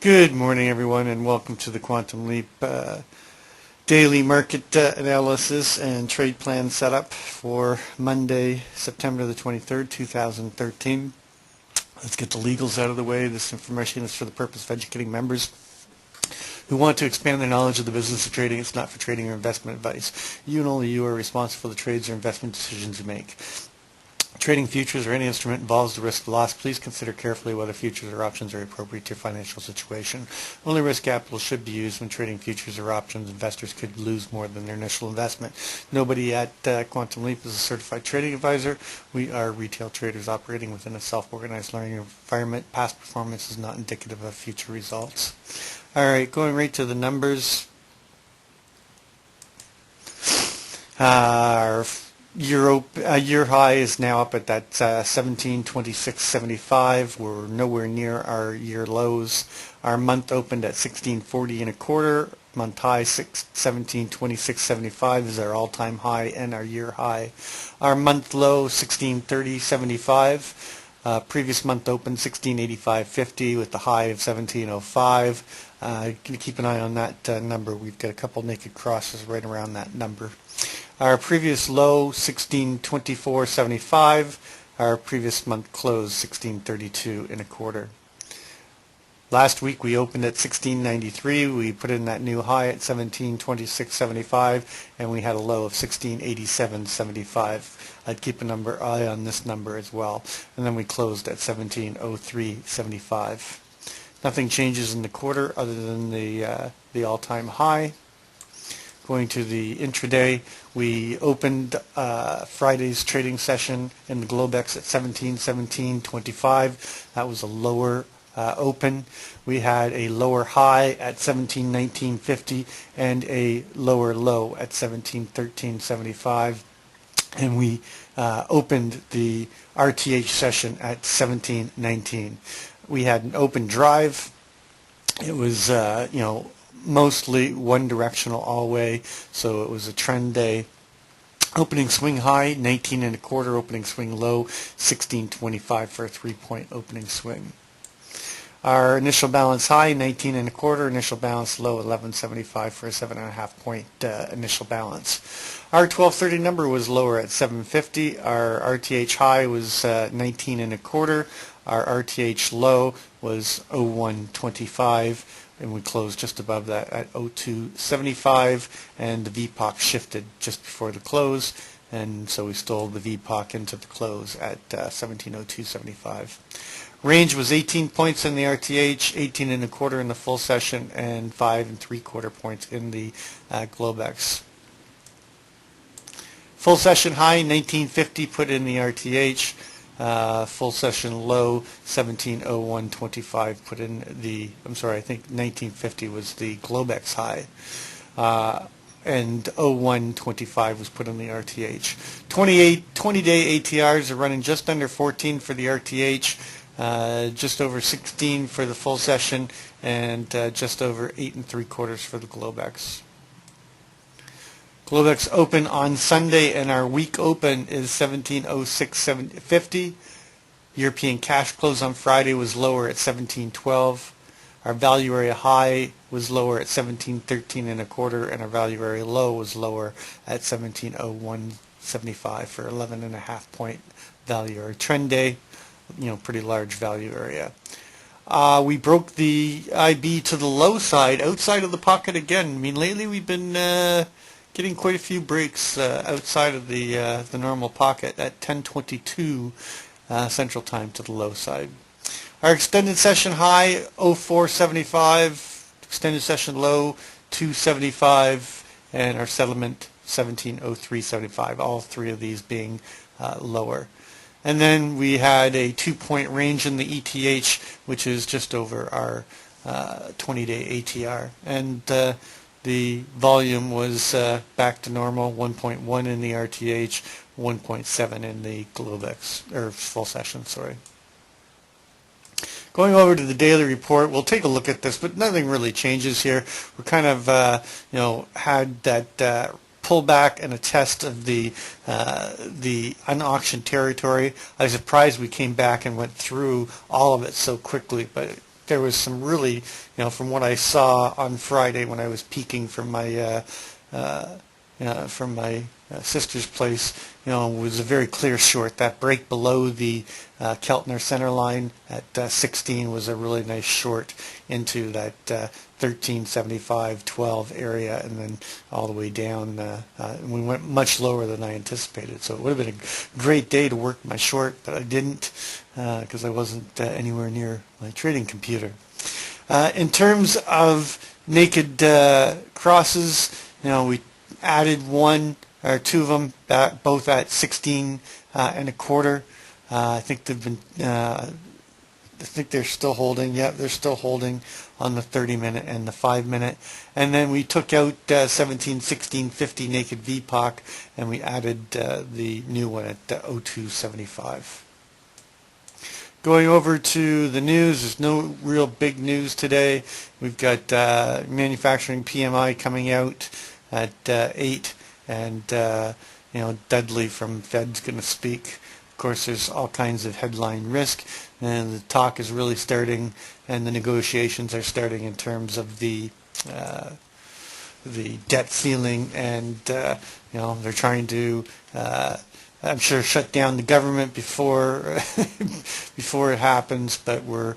Good morning, everyone, and welcome to the Quantum Leap daily market analysis and trade plan setup for Monday, September the 23rd, 2013. Let's get the legals out of the way. This information is for the purpose of educating members who want to expand their knowledge of the business of trading. It's not for trading or investment advice. You and only you are responsible for the trades or investment decisions you make. Trading futures or any instrument involves the risk of loss. Please consider carefully whether futures or options are appropriate to your financial situation. Only risk capital should be used when trading futures or options. Investors could lose more than their initial investment. Nobody at Quantum Leap is a certified trading advisor. We are retail traders operating within a self-organized learning environment. Past performance is not indicative of future results. All right, going right to the numbers. Our year high is now up at that 1726.75. We're nowhere near our year lows. Our month opened at 1640 and a quarter. Month high 1726.75 is our all-time high and our year high. Our month low 1630.75. Previous month open 1685.50 with the high of 1705. Going to keep an eye on that number. We've got a couple naked crosses right around that number. Our previous low 1624.75. Our previous month close 1632 and a quarter. Last week we opened at 1693. We put in that new high at 1726.75, and we had a low of 1687.75. I'd keep an eye on this number as well. And then we closed at 1703.75. Nothing changes in the quarter other than the all-time high. Going to the intraday, we opened Friday's trading session in the Globex at 1717.25. That was a lower open. We had a lower high at 1719.50 and a lower low at 1713.75. And we opened the RTH session at 1719. We had an open drive. It was, mostly one directional all way, so it was a trend day. Opening swing high 19 and a quarter, opening swing low 1625 for a 3-point opening swing. Our initial balance high 19 and a quarter, initial balance low 1175 for a 7.5-point initial balance. Our 1230 number was lower at 750. Our RTH high was 19 and a quarter. Our RTH low was 0125. And we closed just above that at 0275, and the VPOC shifted just before the close, and so we stole the VPOC into the close at 1702.75. Range was 18 points in the RTH, 18 and a quarter in the full session, and 5 3/4 points in the Globex. Full session high 1950 put in the RTH. Full session low 1701.25 put in the, I think 1950 was the Globex high, and 01.25 was put in the RTH. 20-day ATRs are running just under 14 for the RTH, just over 16 for the full session, and just over 8 3/4 for the Globex. Globex open on Sunday, and our week open is 1706.50. European cash close on Friday was lower at 1712. Our value area high was lower at 1713 and a quarter, and our value area low was lower at 1701.75 for 11.5-point value area. Trend day, pretty large value area. We broke the IB to the low side, outside of the pocket again. Lately we've been getting quite a few breaks outside of the normal pocket at 10:22 Central Time to the low side. Our extended session high 04.75, extended session low 275, and our settlement 1703.75. All three of these being lower. And then we had a 2-point range in the ETH, which is just over our 20-day ATR, and the volume was back to normal, 1.1 in the RTH, 1.7 in the Globex, or full session, sorry. Going over to the daily report, we'll take a look at this, but nothing really changes here. We're kind of, had that pullback and a test of the unauctioned territory. I was surprised we came back and went through all of it so quickly, but there was some really, from what I saw on Friday when I was peeking from my sister's place, was a very clear short. That break below the Keltner center line at 16 was a really nice short into that 1375, 12 area, and then all the way down. We went much lower than I anticipated, so it would have been a great day to work my short, but I didn't because I wasn't anywhere near my trading computer. In terms of naked crosses, we added one or two of them, both at 16 and a quarter. I think they're still holding. Yeah, they're still holding on the 30-minute and the 5-minute. And then we took out 17, 16, 50 naked VPOC, and we added the new one at 0275. Going over to the news, there's no real big news today. We've got manufacturing PMI coming out at 8, and Dudley from Fed's going to speak. Of course, there's all kinds of headline risk, and the talk is really starting, and the negotiations are starting in terms of the debt ceiling, and they're trying to, I'm sure, shut down the government before before it happens. But we're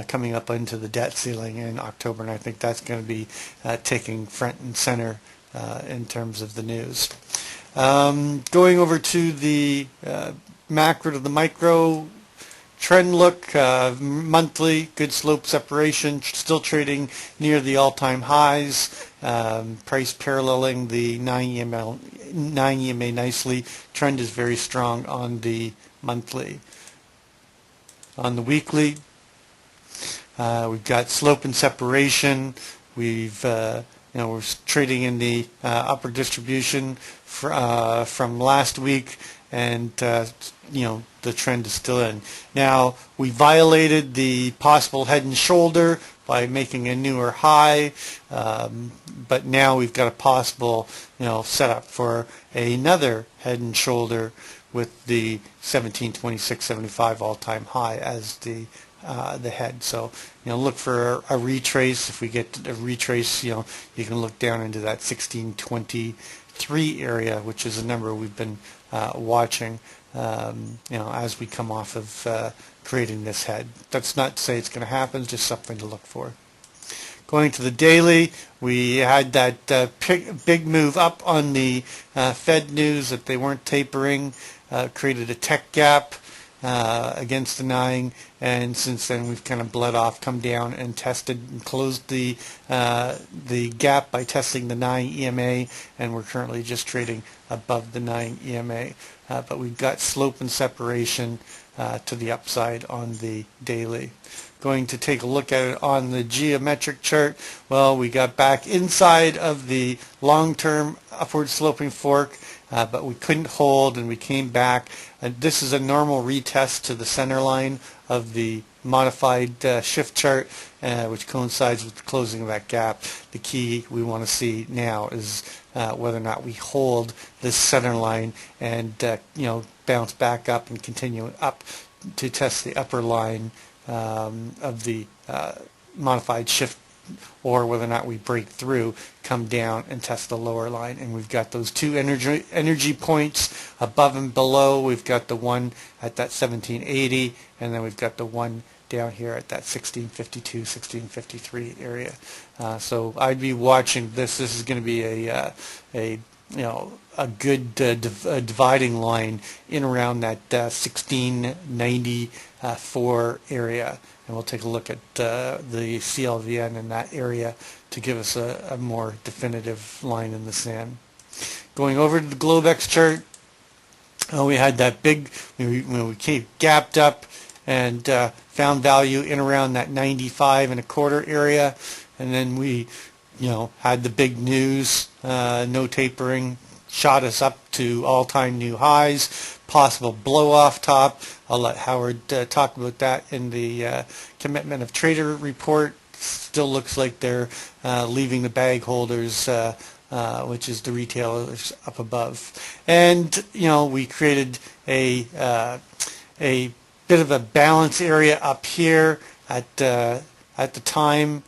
coming up into the debt ceiling in October, and I think that's going to be taking front and center in terms of the news. Going over to the macro to the micro trend look, monthly, good slope separation, still trading near the all-time highs, price paralleling the 9 EMA nicely. Trend is very strong on the monthly. On the weekly, we've got slope and separation. We're trading in the upper distribution from last week, and the trend is still in. Now, we violated the possible head and shoulder by making a newer high, but now we've got a possible setup for another head and shoulder with the 1726.75 all-time high as the head. So look for a retrace. If we get a retrace, you can look down into that 1623 area, which is a number we've been watching as we come off of creating this head. That's not to say it's going to happen, just something to look for. Going to the daily, we had that big move up on the Fed news that they weren't tapering, created a tech gap against denying, and since then we've kind of bled off, come down and tested and closed the gap by testing the 9 EMA, and we're currently just trading above the 9 EMA. But we've got slope and separation to the upside on the daily. Going to take a look at it on the geometric chart. Well, we got back inside of the long-term upward sloping fork, but we couldn't hold, and we came back. And this is a normal retest to the center line of the modified shift chart, which coincides with the closing of that gap. The key we want to see now is whether or not we hold this center line and bounce back up and continue up to test the upper line of the modified shift, or whether or not we break through, come down and test the lower line. And we've got those two energy points above and below. We've got the one at that 1780, and then we've got the one down here at that 1652, 1653 area. So I'd be watching this. This is going to be a good dividing line in around that 1694 area, and we'll take a look at the CLVN in that area to give us a more definitive line in the sand. Going over to the Globex chart, we had that big, we came gapped up and found value in around that 95 and a quarter area, and then we had the big news, no tapering, shot us up to all-time new highs, possible blow-off top. I'll let Howard talk about that in the commitment of trader report. Still looks like they're leaving the bag holders, which is the retailers, up above. And we created a bit of a balance area up here at at the time.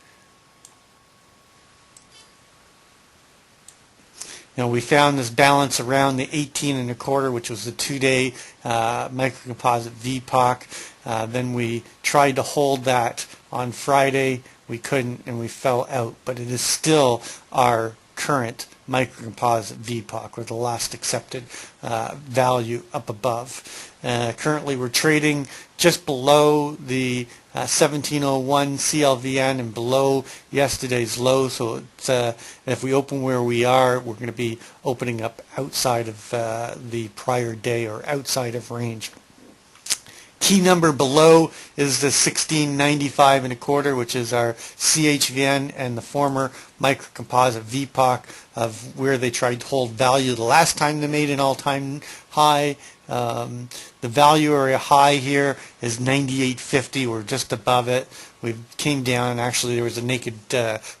We found this balance around the 18 and a quarter, which was the 2-day microcomposite VPOC. Then we tried to hold that on Friday. We couldn't, and we fell out. But it is still our current microcomposite VPOC, or the last accepted value up above. Currently, we're trading just below the 1701 CLVN and below yesterday's low. So it's, if we open where we are, we're going to be opening up outside of the prior day, or outside of range. Key number below is the 1695 and a quarter, which is our CHVN and the former microcomposite VPOC of where they tried to hold value the last time they made an all-time high. The value area high here is 98.50. We're just above it. We came down. Actually, there was a naked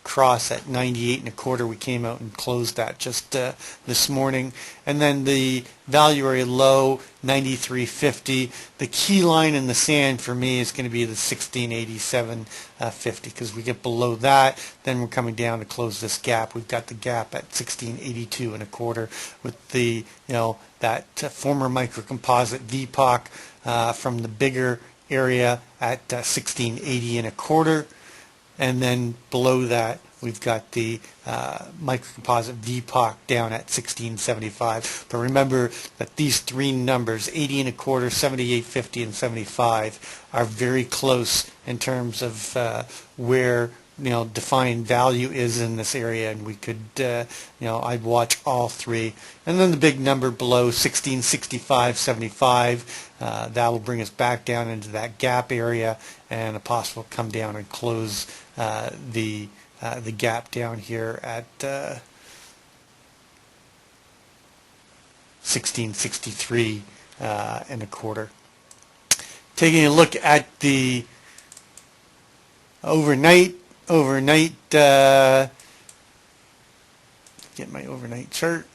cross at 98 and a quarter. We came out and closed that just this morning. And then the value area low, 93.50. The key line in the sand for me is going to be the 1687.50, because we get below that, then we're coming down to close this gap. We've got the gap at 1682 and a quarter with the, that former microcomposite VPOC from the bigger area at 1680 and a quarter, and then below that we've got the microcomposite VPOC down at 1675. But remember that these three numbers, 80 and a quarter, 78.50, and 75, are very close in terms of where defined value is in this area, and we could, I'd watch all three. And then the big number below, 1665.75, that will bring us back down into that gap area, and a possible come down and close the gap down here at 1663 and a quarter. Taking a look at the overnight, get my overnight chart.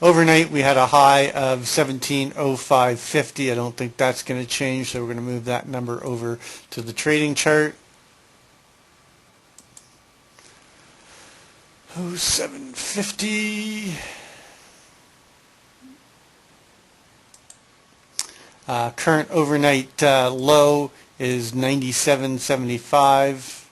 Overnight we had a high of 1705.50. I don't think that's going to change, so we're going to move that number over to the trading chart. 0750. Current overnight low is 97.75.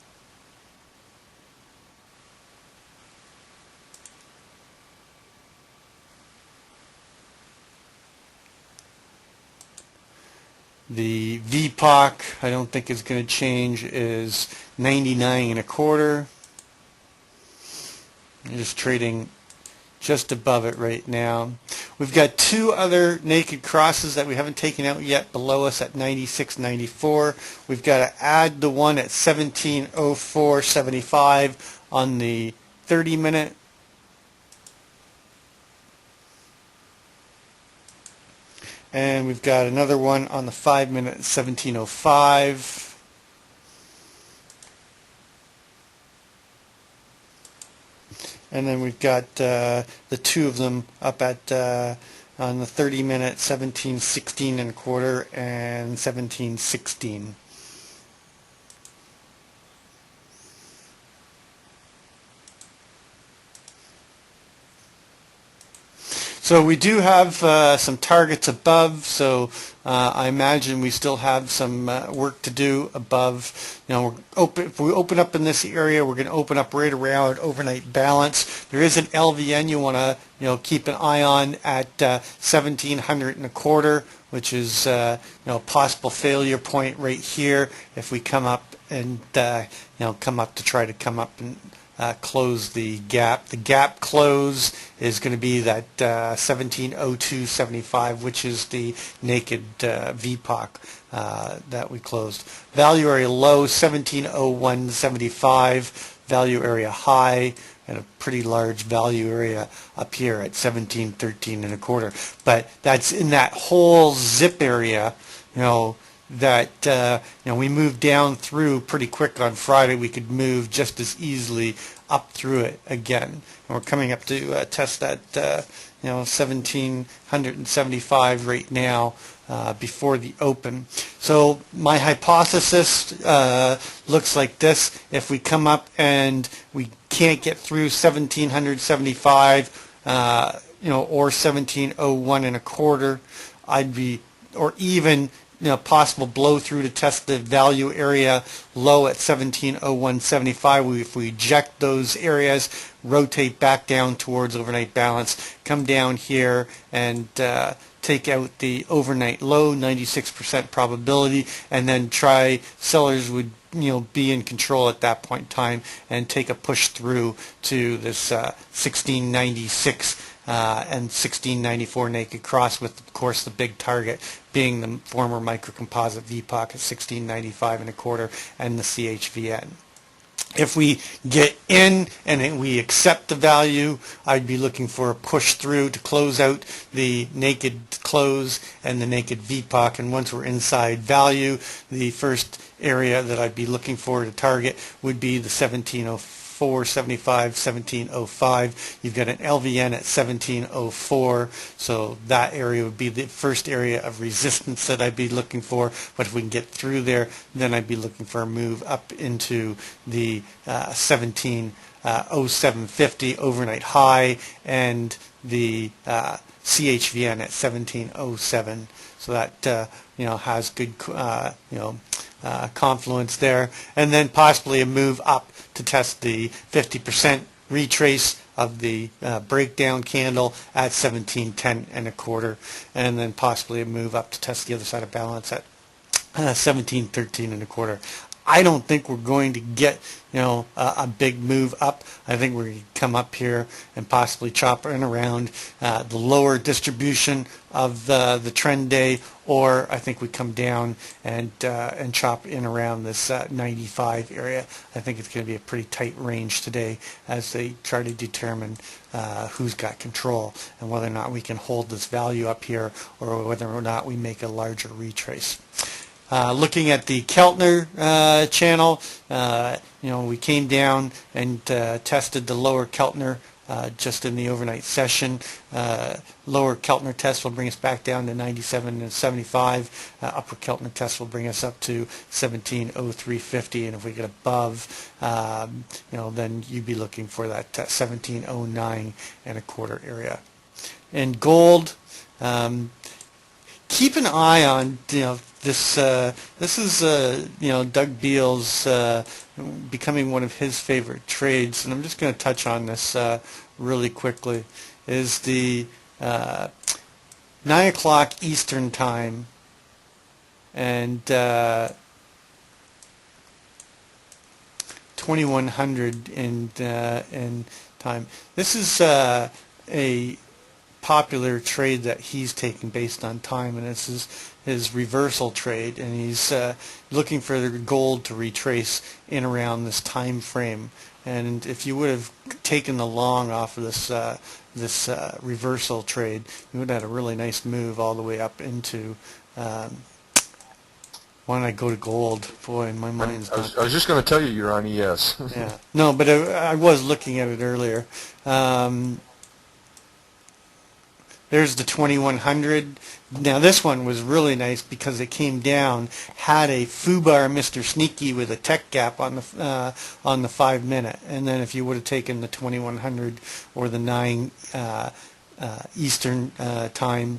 The VPOC, I don't think is going to change, is 99 and a quarter. I'm just trading just above it right now. We've got two other naked crosses that we haven't taken out yet below us at 96.94. We've got to add the one at 1704.75 on the 30-minute. And we've got another one on the 5-minute at 1705. And then we've got the two of them up at on the 30-minute 1716 and a quarter and 1716. So we do have some targets above, so I imagine we still have some work to do above. If we open up in this area, we're going to open up right around overnight balance. There is an LVN you want to keep an eye on at 1700 and a quarter, which is possible failure point right here if we come up and come up to try to come up and close the gap. The gap close is going to be that 1702.75, which is the naked VPOC that we closed. Value area low 1701.75. Value area high, and a pretty large value area up here at 1713 and a quarter. But that's in that whole zip area, that we moved down through pretty quick on Friday. We could move just as easily up through it again. And we're coming up to test that 1775 right now before the open. So my hypothesis looks like this. If we come up and we can't get through 1775, or 1701 1/4, I'd be, or even possible blow through to test the value area low at 1701.75. If we eject those areas, rotate back down towards overnight balance, come down here and take out the overnight low, 96% probability, and then try, sellers would be in control at that point in time and take a push through to this 1696 and 1694 naked cross, with of course the big target being the former microcomposite VPOC at 1695 1/4 and the CHVN. If we get in and we accept the value, I'd be looking for a push through to close out the naked close and the naked VPOC. And once we're inside value, the first area that I'd be looking for to target would be the 1704.75, 1705. You've got an LVN at 1704, so that area would be the first area of resistance that I'd be looking for. But if we can get through there, then I'd be looking for a move up into the 1707.50 overnight high and the CHVN at 1707. So that has good confluence there, and then possibly a move up to test the 50% retrace of the breakdown candle at 1710 1/4, and then possibly a move up to test the other side of balance at 1713 1/4. I don't think we're going to get a big move up. I think we're going to come up here and possibly chop in around the lower distribution of the trend day, or I think we come down and chop in around this 95 area. I think it's going to be a pretty tight range today as they try to determine who's got control and whether or not we can hold this value up here or whether or not we make a larger retrace. Looking at the Keltner channel, we came down and tested the lower Keltner just in the overnight session. Lower Keltner test will bring us back down to 97.75. Upper Keltner test will bring us up to 1703.50, and if we get above, then you'd be looking for that 1709 1/4 area. And gold, keep an eye on this is Doug Beal's becoming one of his favorite trades, and I'm just going to touch on this really quickly. Is the 9 o'clock Eastern time and 2100 in time. This is a popular trade that he's taken based on time, and this is his reversal trade, and he's looking for the gold to retrace in around this time frame. And if you would have taken the long off of this reversal trade, you would have had a really nice move all the way up into why don't I go to gold? Boy, in my mind's I was just going to tell you you're on ES. Yeah, no, but I was looking at it earlier. There's the 2100. Now this one was really nice because it came down, had a FUBAR Mr. Sneaky with a tech gap on the 5 minute, and then if you would have taken the 2100 or the 9 Eastern time,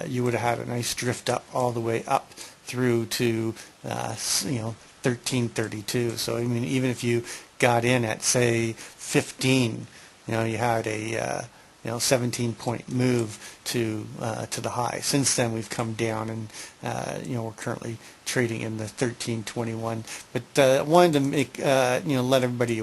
you would have had a nice drift up all the way up through to 1332. So I mean, even if you got in at say 15, you had a 17-point move to the high. Since then, we've come down, and we're currently trading in the 1321. But I wanted to make let everybody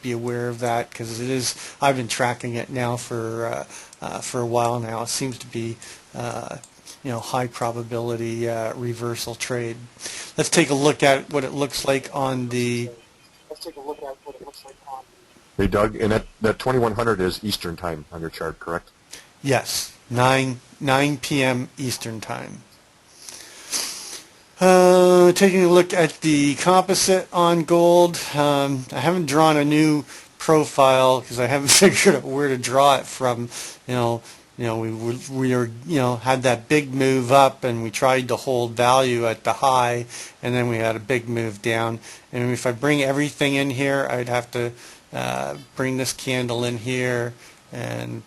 be aware of that, because it is. I've been tracking it now for a while now. It seems to be high probability reversal trade. Let's take a look at what it looks like on the. Hey, Doug, and that 2100 is Eastern time on your chart, correct? Yes, 9 p.m. Eastern time. Taking a look at the composite on gold. I haven't drawn a new profile because I haven't figured out where to draw it from. we were had that big move up, and we tried to hold value at the high, and then we had a big move down. And if I bring everything in here, I'd have to bring this candle in here and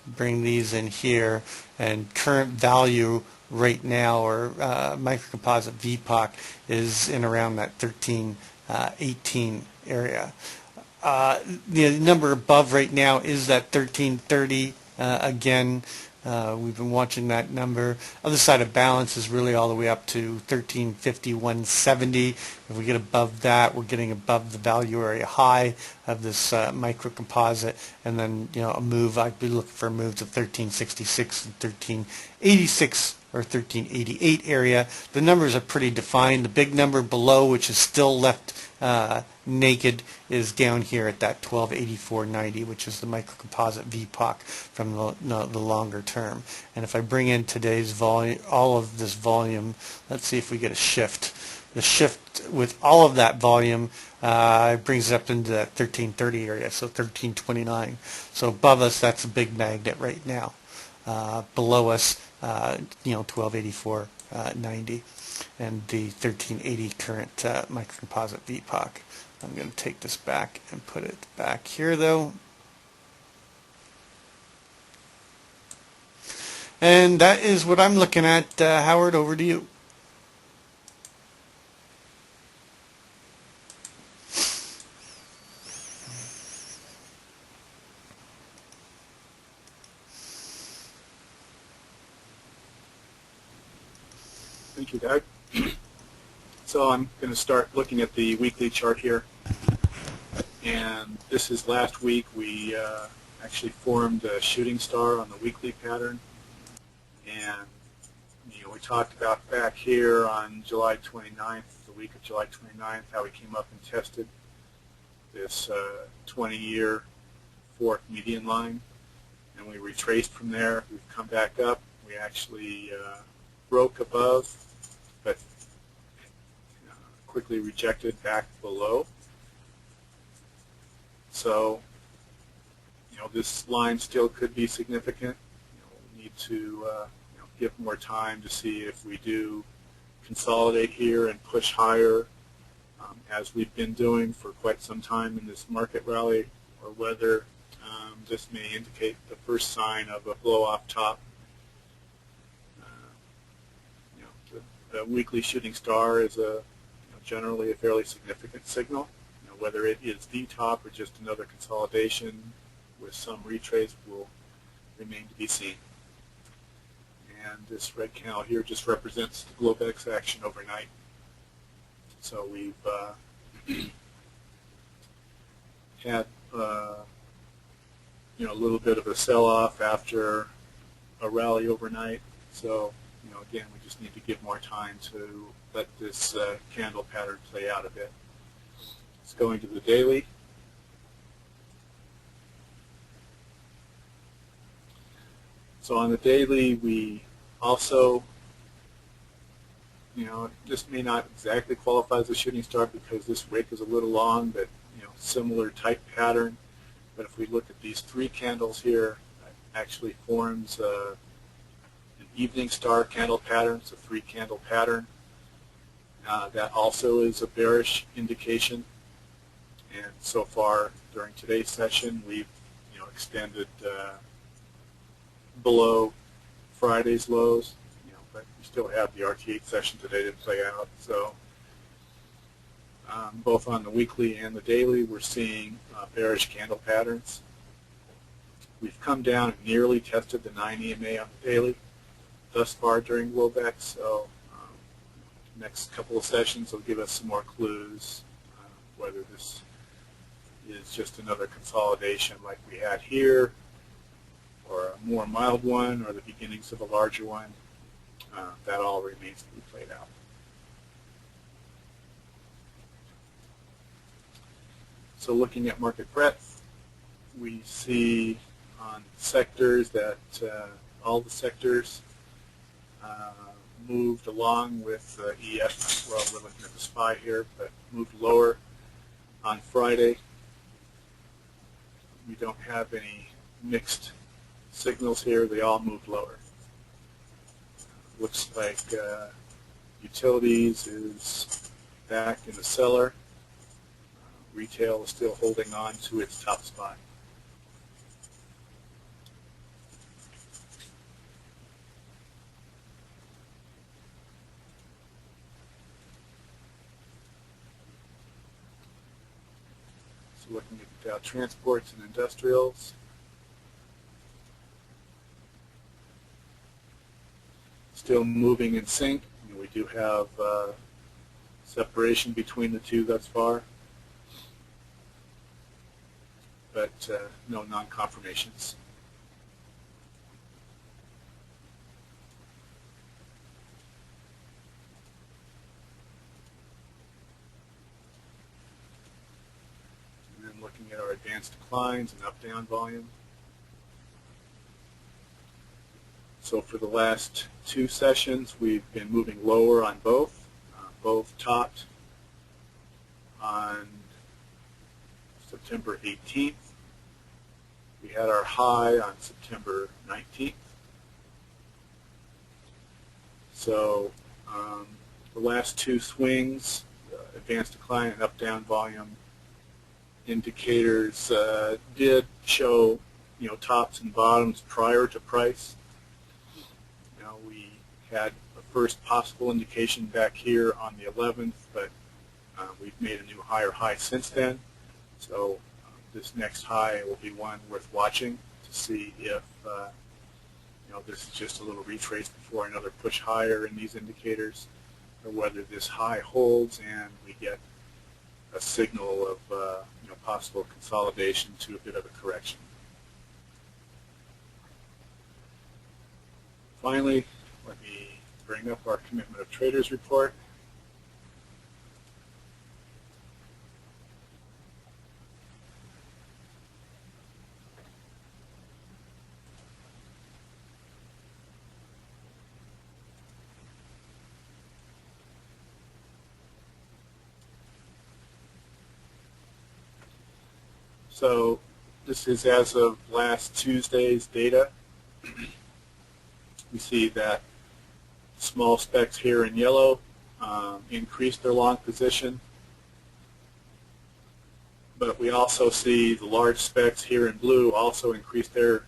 bring these in here. And current value right now, or microcomposite VPOC, is in around that 1318 area. The number above right now is that 1330. Again, we've been watching that number. Other side of balance is really all the way up to 1350, 170. If we get above that, we're getting above the value area high of this microcomposite, and then a move. I'd be looking for moves of 1366 and 1386 or 1388 area. The numbers are pretty defined. The big number below, which is still left naked, is down here at that 1284.90, which is the microcomposite VPOC from the longer term. And if I bring in today's volume, all of this volume, let's see if we get a shift. The shift with all of that volume brings it up into that 1330 area, so 1329. So above us, that's a big magnet right now. Below us, 1284.90. And the 1380 current microcomposite VPOC. I'm going to take this back and put it back here, though. And that is what I'm looking at. Howard, over to you. Thank you, Doug. So I'm going to start looking at the weekly chart here. And this is last week. We actually formed a shooting star on the weekly pattern. And we talked about back here on July 29th, the week of July 29th, how we came up and tested this 20-year fourth median line. And we retraced from there. We've come back up. We actually broke above, but quickly rejected back below. So, this line still could be significant. We need to give more time to see if we do consolidate here and push higher, as we've been doing for quite some time in this market rally, or whether this may indicate the first sign of a blow-off top. The weekly shooting star is generally a fairly significant signal. Whether it is the top or just another consolidation with some retrace will remain to be seen. And this red candle here just represents the Globex action overnight. So we've had a little bit of a sell-off after a rally overnight. So again, we just need to give more time to let this candle pattern play out a bit. Let's go into the daily. So on the daily, we also, this may not exactly qualify as a shooting star because this wick is a little long, but similar type pattern. But if we look at these three candles here, it actually forms an evening star candle pattern. It's a three-candle pattern. That also is a bearish indication. And so far during today's session, we've extended below Friday's lows. But we still have the RT8 session today to play out. So both on the weekly and the daily, we're seeing bearish candle patterns. We've come down and nearly tested the 9 EMA on the daily thus far during Globex, so next couple of sessions will give us some more clues whether this is just another consolidation like we had here, or a more mild one, or the beginnings of a larger one. That all remains to be played out. So looking at market breadth, we see on sectors that all the sectors moved along with EF. Well, we're looking at the SPY here, but moved lower on Friday. We don't have any mixed signals here, they all moved lower. Looks like utilities is back in the cellar. Retail is still holding on to its top spot. So looking at the Dow transports and industrials. Still moving in sync. We do have separation between the two thus far, but no non-confirmations. And then looking at our advanced declines and up-down volume. So for the last two sessions, we've been moving lower on both. Both topped on September 18th. We had our high on September 19th. So the last two swings, advanced decline and up-down volume indicators did show, tops and bottoms prior to price. We had a first possible indication back here on the 11th, but we've made a new higher high since then. So this next high will be one worth watching to see if this is just a little retrace before another push higher in these indicators, or whether this high holds and we get a signal of possible consolidation to a bit of a correction. Finally, let me bring up our Commitment of Traders report. So this is as of last Tuesday's data. We see that small specs here in yellow increased their long position, but we also see the large specs here in blue also increased their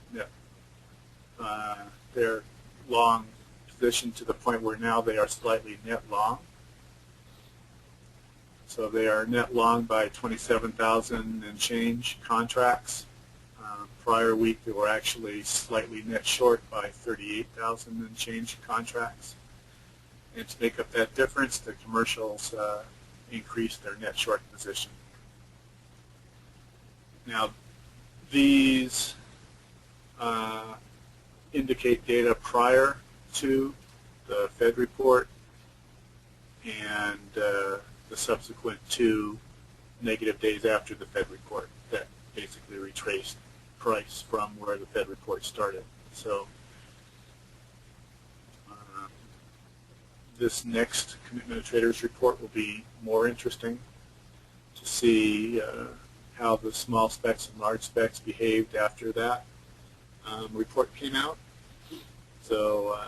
long position to the point where now they are slightly net long. So they are net long by 27,000 and change contracts. Prior week they were actually slightly net short by 38,000 and change contracts. And to make up that difference, the commercials increased their net short position. Now these indicate data prior to the Fed report and the subsequent 2 negative days after the Fed report that basically retraced price from where the Fed report started. So this next Commitment of Traders report will be more interesting to see how the small specs and large specs behaved after that report came out. So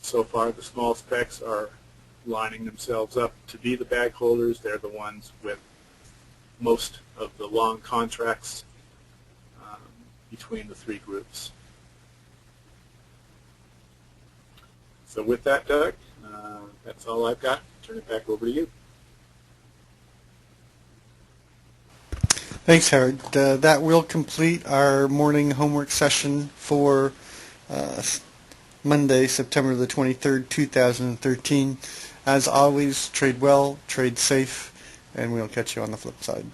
so far the small specs are lining themselves up to be the bag holders. They're the ones with most of the long contracts between the three groups. So with that, Doug, that's all I've got. Turn it back over to you. Thanks, Howard. That will complete our morning homework session for Monday, September the 23rd, 2013. As always, trade well, trade safe, and we'll catch you on the flip side.